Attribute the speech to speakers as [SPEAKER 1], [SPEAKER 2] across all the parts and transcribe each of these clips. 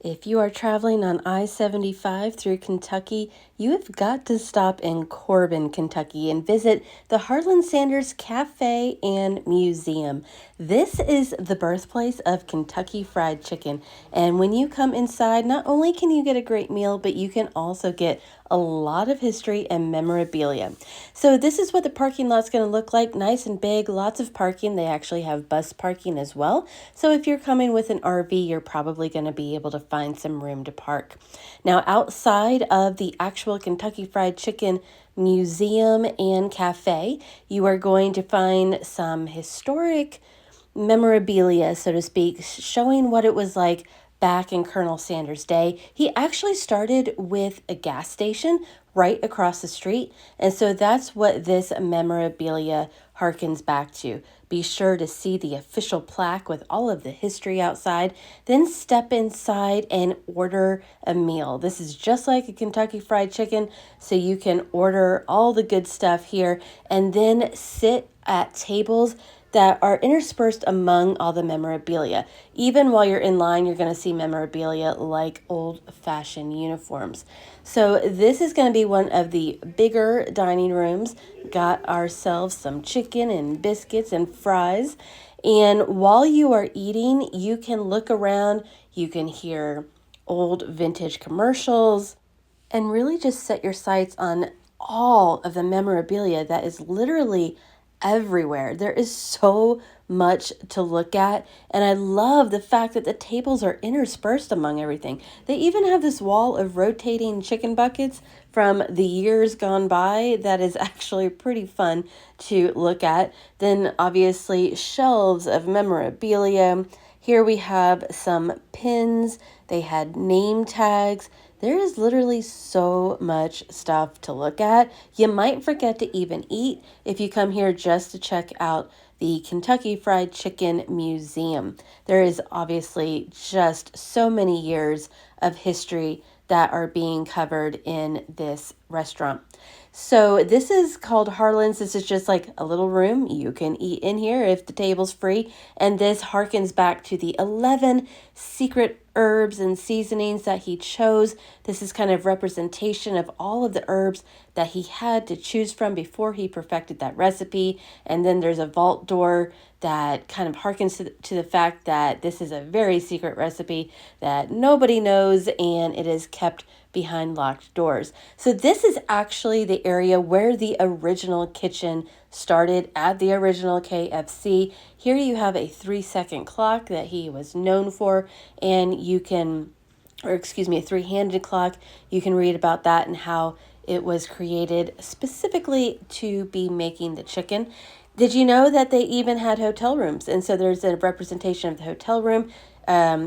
[SPEAKER 1] If you are traveling on I-75 through Kentucky, you have got to stop in Corbin, Kentucky and visit the Harland Sanders Cafe and Museum. This is the birthplace of Kentucky Fried Chicken. And when you come inside, not only can you get a great meal, but you can also get a lot of history and memorabilia. So this is what the parking lot's going to look like. Nice and big, lots of parking. They actually have bus parking as well. So if you're coming with an RV, you're probably going to be able to find some room to park. Now, outside of the actual Kentucky Fried Chicken Museum and Cafe, you are going to find some historic memorabilia, so to speak, showing what it was like back in Colonel Sanders' day. He actually started with a gas station right across the street, and so that's what this memorabilia harkens back to. Be sure to see the official plaque with all of the history outside, then step inside and order a meal. This is just like a Kentucky Fried Chicken, so you can order all the good stuff here and then sit at tables that are interspersed among all the memorabilia. Even while you're in line, you're going to see memorabilia like old-fashioned uniforms. So this is going to be one of the bigger dining rooms. Got ourselves some chicken and biscuits and fries. And while you are eating, you can look around, you can hear old vintage commercials, and really just set your sights on all of the memorabilia that is literally everywhere. There is so much to look at, and I love the fact that the tables are interspersed among everything. They even have this wall of rotating chicken buckets from the years gone by that is actually pretty fun to look at. Then obviously shelves of memorabilia. Here we have some pins. They had name tags. There is literally so much stuff to look at. You might forget to even eat if you come here just to check out the Kentucky Fried Chicken Museum. There is obviously just so many years of history that are being covered in this restaurant. So this is called Harland's. This is just like a little room. You can eat in here if the table's free. And this harkens back to the 11 secret herbs and seasonings that he chose. This is kind of representation of all of the herbs that he had to choose from before he perfected that recipe. And then there's a vault door that kind of harkens to the fact that this is a very secret recipe that nobody knows, and it is kept behind locked doors. So this is actually the area where the original kitchen started at the original KFC. Here you have a 3-second clock that he was known for, and you can, or excuse me, a 3-handed clock. You can read about that and how it was created specifically to be making the chicken. Did you know that they even had hotel rooms? And so there's a representation of the hotel room,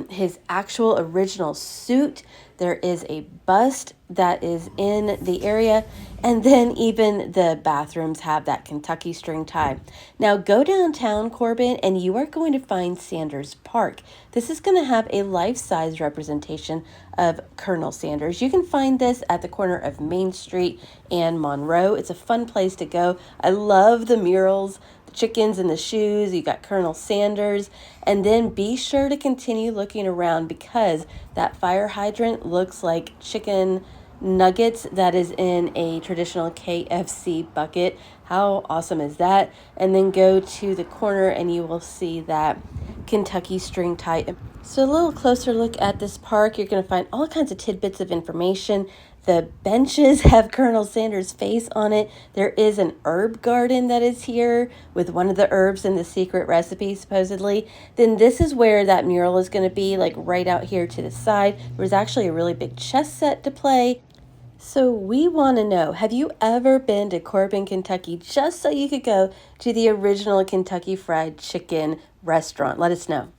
[SPEAKER 1] his actual original suit. There is a bust that is in the area, and then even the bathrooms have that Kentucky string tie. Now go downtown, Corbin, and you are going to find Sanders Park. This is going to have a life-size representation of Colonel Sanders. You can find this at the corner of Main Street and Monroe. It's a fun place to go. I love the murals, the chickens and the shoes. You got Colonel Sanders. And then be sure to continue looking around, because that fire hydrant looks like chicken nuggets that is in a traditional KFC bucket. How awesome is that? And then go to the corner and you will see that Kentucky string tie. So a little closer look at this park, you're going to find all kinds of tidbits of information. The benches have Colonel Sanders' face on it. There is an herb garden that is here with one of the herbs in the secret recipe, supposedly. Then this is where that mural is going to be, like right out here to the side. There's actually a really big chess set to play. So we want to know, have you ever been to Corbin, Kentucky, just so you could go to the original Kentucky Fried Chicken restaurant? Let us know.